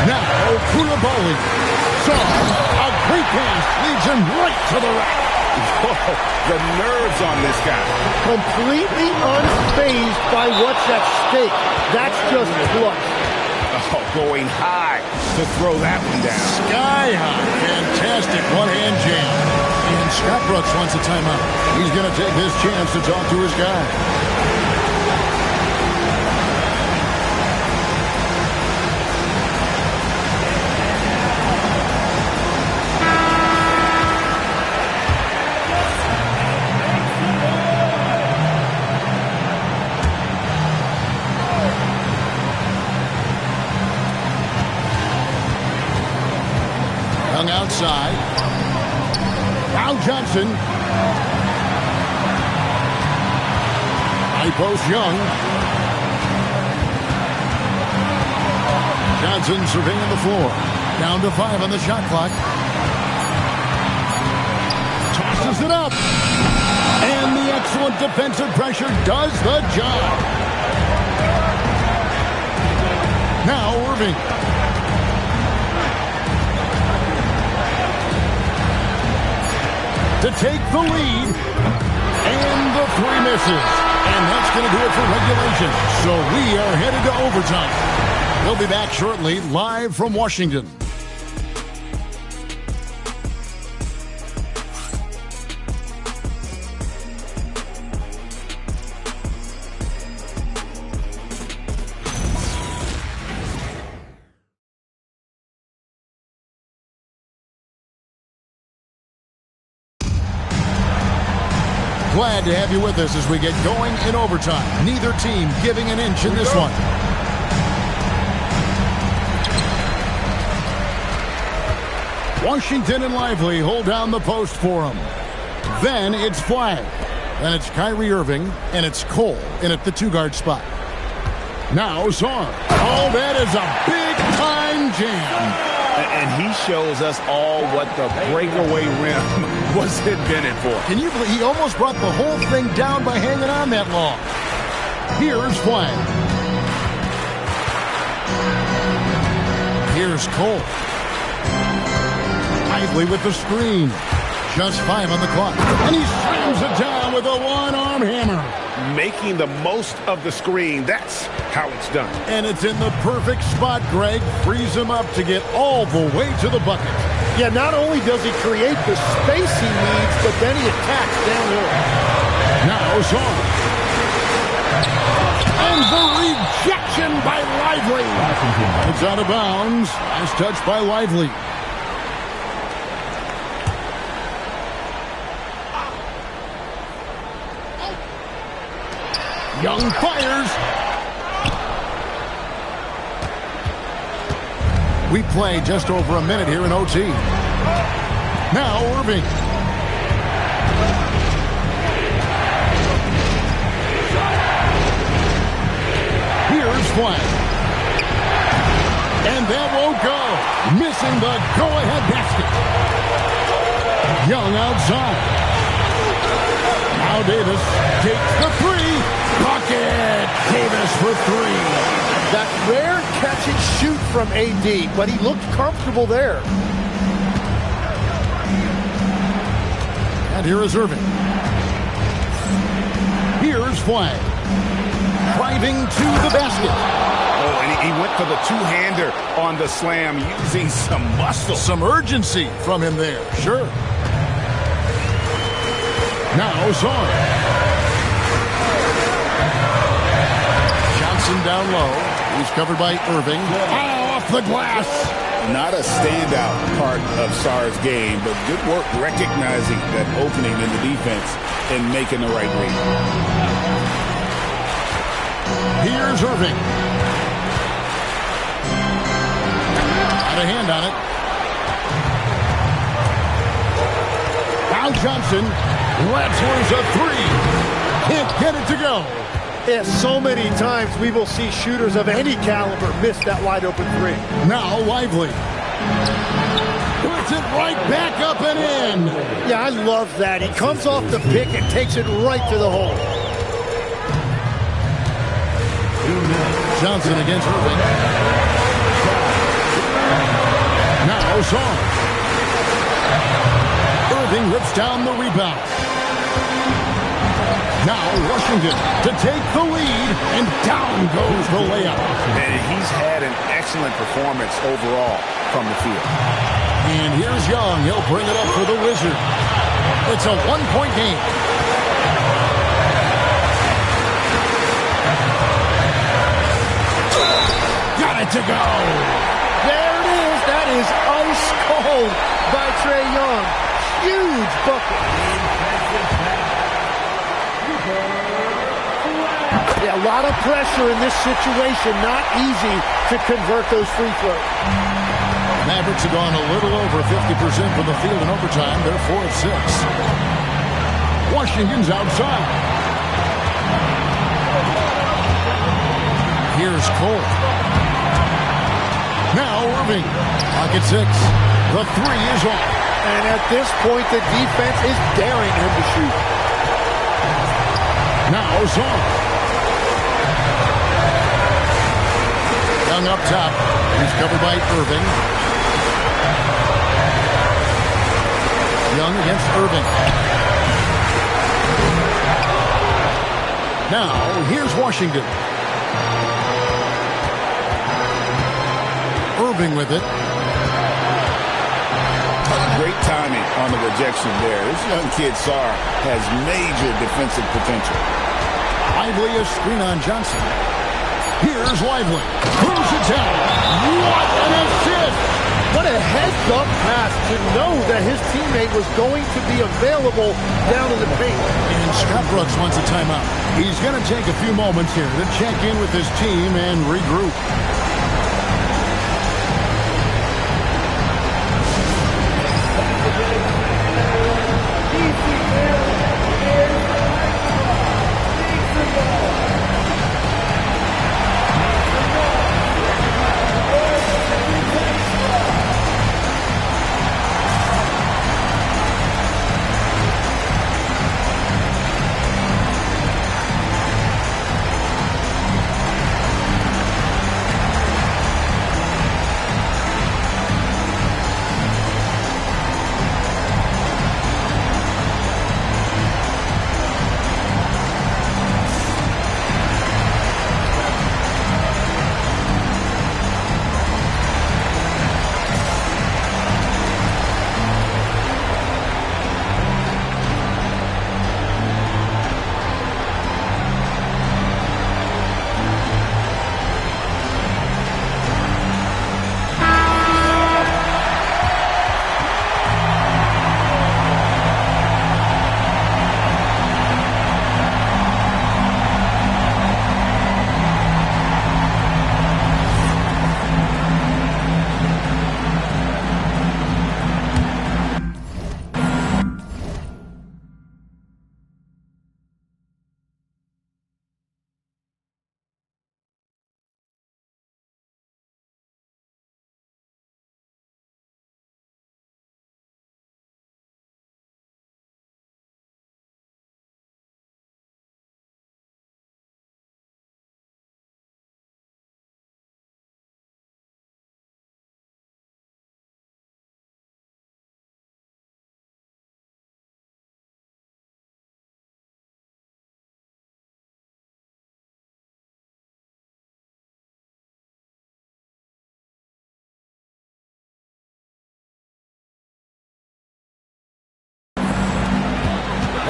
Now Koulibaly. Song. A great pass leads him right to the rack. Whoa, the nerves on this guy. Completely unfazed by what's at stake. That's just clutch. Oh, going high to throw that one down. Sky high. Fantastic one-hand jam. And Scott Brooks wants a timeout. He's going to take his chance to talk to his guy. Outside. Now Johnson. High post Young. Johnson surveying the floor. Down to 5 on the shot clock. Tosses it up. And the excellent defensive pressure does the job. Now Irving. To take the lead, and the 3 misses. And that's going to do it for regulation. So we are headed to overtime. We'll be back shortly, live from Washington. Glad to have you with us as we get going in overtime. Neither team giving an inch in this one. Washington and Lively hold down the post for him. Then it's Flag. Then it's Kyrie Irving, and it's Cole in at the 2-guard spot. Now Song. Oh, that is a big-time jam. And he shows us all what the breakaway rim was invented for. Can you believe he almost brought the whole thing down by hanging on that long? Here's Flag. Here's Cole. Lively with the screen. Just 5 on the clock. And he slams it down with a one-arm hammer. Making the most of the screen. That's how it's done. And it's in the perfect spot, Greg. Frees him up to get all the way to the bucket. Yeah, not only does he create the space he needs, but then he attacks downhill. Now Song. And the rejection by Lively. It's out of bounds. Nice touch by Lively. Young fires. We play just over a minute here in OT. Now Irving. flag. And that won't go. Missing the go-ahead basket. Young outside. Now Davis takes the three. Bucket. Davis for three. That rare catch and shoot from AD, but he looked comfortable there. And here is Irving. Here's Flag. Driving to the basket. Oh, and he went for the two-hander on the slam, using some muscle. Some urgency from him there, sure. Now Zorn. Johnson down low. He's covered by Irving. Oh, off the glass. Not a standout part of Sarr's game, but good work recognizing that opening in the defense and making the right read. Here's Irving. Got a hand on it. Now Johnson lets loose a three. Can't get it to go. Yeah, so many times we will see shooters of any caliber miss that wide open three. Now Lively. Puts it right back up and in. Yeah, I love that. He comes off the pick and takes it right to the hole. Johnson against Irving. Now Zorn. Irving rips down the rebound. Now Washington to take the lead, and down goes the layup. And he's had an excellent performance overall from the field. And here's Young. He'll bring it up for the Wizards. It's a one-point game. Got it to go. There it is. That is ice cold by Trae Young. Huge bucket. Yeah, a lot of pressure in this situation. Not easy to convert those free throws. Mavericks have gone a little over 50% from the field in overtime. They're 4 of 6. Washington's outside. Here's Cole. Now Irving. Pocket 6. The three is off. And at this point, the defense is daring him to shoot. Now Zorn. Young up top. He's covered by Irving. Young against Irving. Now, here's Washington. Irving with it. Great timing on the rejection there. This young kid, Sarr, has major defensive potential. Lively a screen on Johnson. Here's Lively. Throws it down. What an assist! What a heads-up pass to know that his teammate was going to be available down in the paint. And Scott Brooks wants a timeout. He's going to take a few moments here to check in with his team and regroup.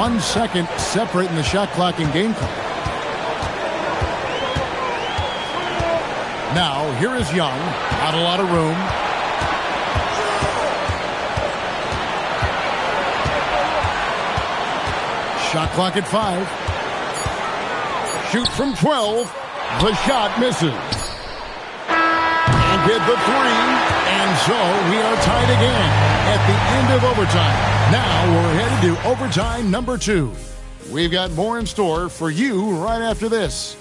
1 second separating the shot clock and game clock. Now, here is Young. Not a lot of room. Shot clock at 5. Shoot from 12. The shot misses. And hit the 3. And so we are tied again at the end of overtime. Now we're headed to overtime number 2. We've got more in store for you right after this.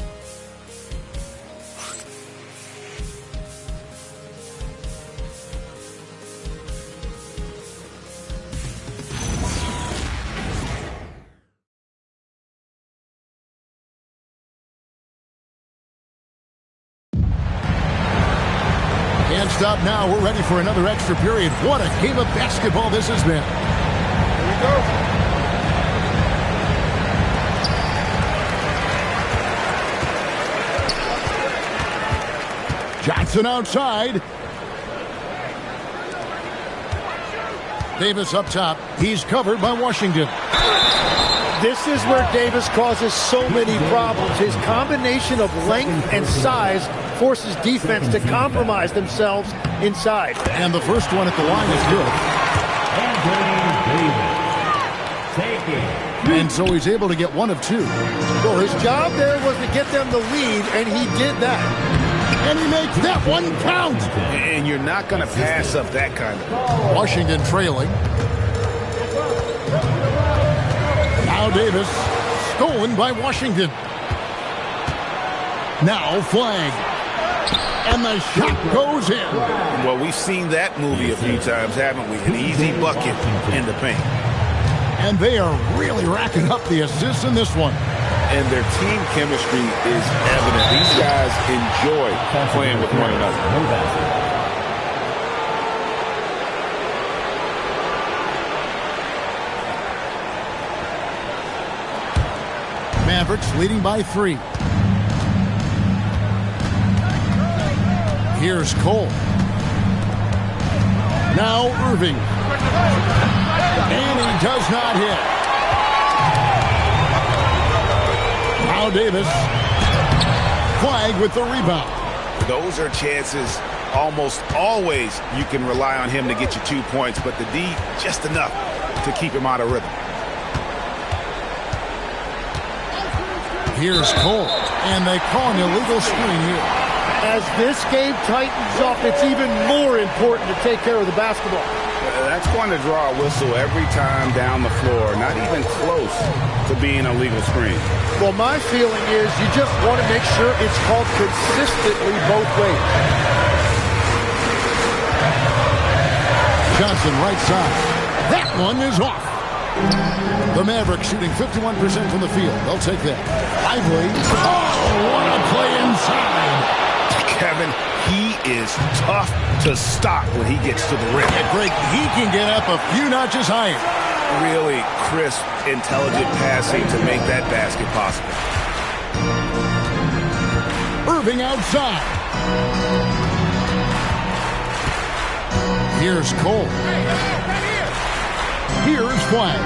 Can't stop now. We're ready for another extra period. What a game of basketball this has been. Here we go. Johnson outside. Davis up top. He's covered by Washington. This is where Davis causes so many problems. His combination of length and size forces defense to compromise themselves inside. And the first one at the line is good. And so he's able to get 1 of 2. Well, his job there was to get them the lead, and he did that. And he makes that one count. And you're not going to pass up that kind of. Washington trailing. Now Davis, stolen by Washington. Now Flag. And the shot goes in. Well, we've seen that movie a few times, haven't we? An easy bucket in the paint. And they are really racking up the assists in this one. And their team chemistry is evident. These guys enjoy playing with one another. Mavericks leading by 3. Here's Cole. Now Irving. And he does not hit. Now Davis. Flag with the rebound. Those are chances almost always you can rely on him to get you 2 points, but the D just enough to keep him out of rhythm. Here's Cole. And they call an illegal screen here. As this game tightens up, it's even more important to take care of the basketball. That's going to draw a whistle every time down the floor, not even close to being a legal screen. Well, my feeling is you just want to make sure it's called consistently both ways. Johnson right side. That one is off. The Mavericks shooting 51% from the field. They'll take that. Lively. Oh, what a play inside. Kevin, he is tough to stop when he gets to the rim. And Greg, he can get up a few notches higher. Really crisp, intelligent passing to make that basket possible. Irving outside. Here's Cole. Here's Flag.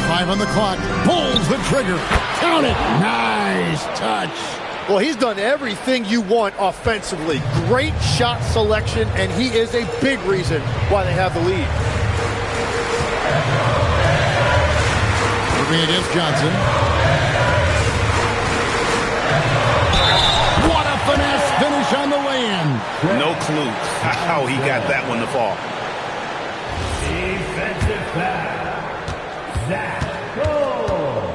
5 on the clock. Pulls the trigger. Count it. Nice touch. Well, he's done everything you want offensively. Great shot selection, and he is a big reason why they have the lead. Irving against Johnson. What a finesse finish on the lay-in. No clue how he got that one to fall. Defensive foul. Zach Cole.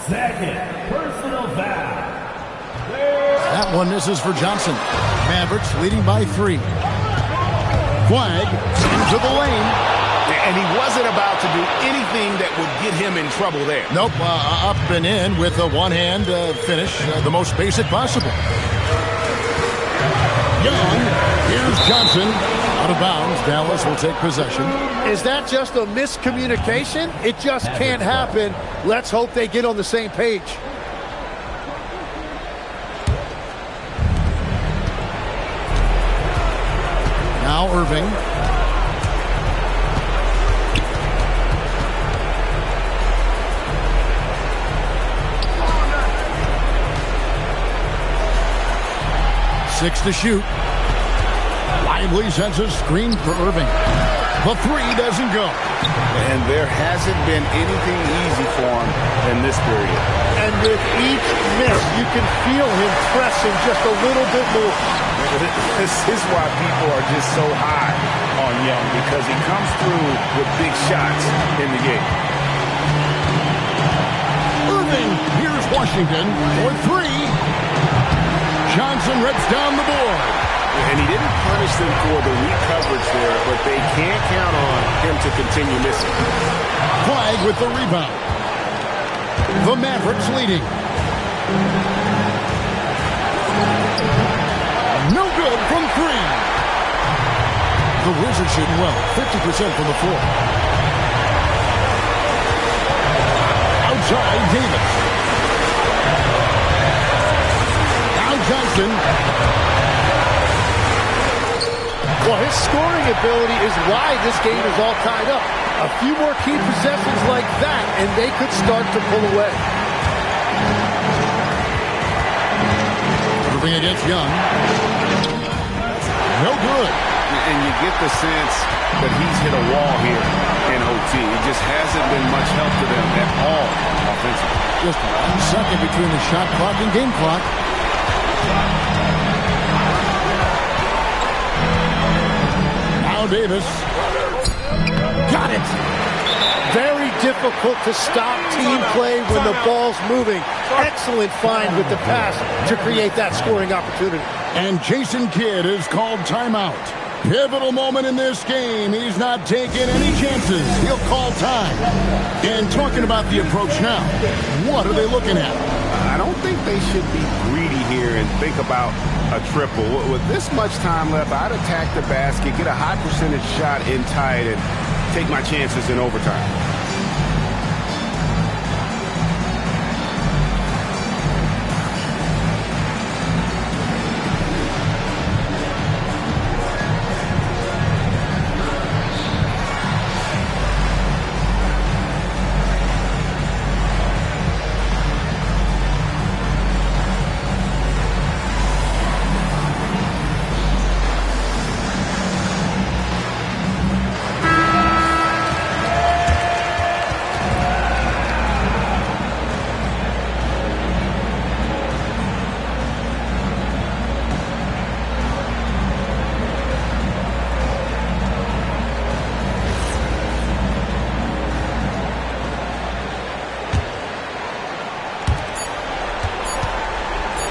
Second personal foul. That one misses for Johnson. Mavericks leading by 3. Flag into the lane. And he wasn't about to do anything that would get him in trouble there. Nope, up and in with a one-hand finish, the most basic possible. Young, here's Johnson. Out of bounds, Dallas will take possession. Is that just a miscommunication? It just can't happen. Let's hope they get on the same page. Now Irving. 6 to shoot. Lively sends a screen for Irving. The three doesn't go. And there hasn't been anything easy for him in this period. And with each miss, you can feel him pressing just a little bit more. This is why people are just so high on Young, because he comes through with big shots in the game. Irving, here's Washington for three. Johnson rips down the board. And he didn't punish them for the weak coverage there, but they can't count on him to continue missing. Flag with the rebound. The Mavericks leading. No good from three. The Wizards shooting well, 50% from the floor. Outside, Davis. Now Johnson. Well, his scoring ability is why this game is all tied up. A few more key possessions like that, and they could start to pull away. Moving against Young. No good. And you get the sense that he's hit a wall here in OT. It just hasn't been much help to them at all offensively. Just 1 second between the shot clock and game clock. Davis. Got it. Very difficult to stop team play when the ball's moving. Excellent find with the pass to create that scoring opportunity. And Jason Kidd is called timeout. Pivotal moment in this game. He's not taking any chances. He'll call time. And talking about the approach now, what are they looking at? I don't think they should be greedy here and think about a triple. With this much time left, I'd attack the basket, get a high percentage shot in tight, and take my chances in overtime.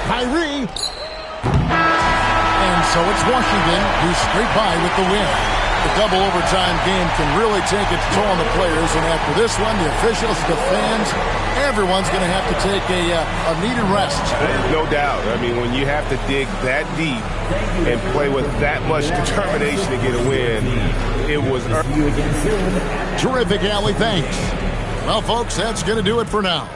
Kyrie. And so it's Washington who's straight by with the win. The double overtime game can really take its toll on the players, and after this one, the officials, the fans, everyone's going to have to take a needed rest. No doubt. I mean, when you have to dig that deep and play with that much determination to get a win, it was terrific, Allie. Thanks. Well, folks, that's going to do it for now.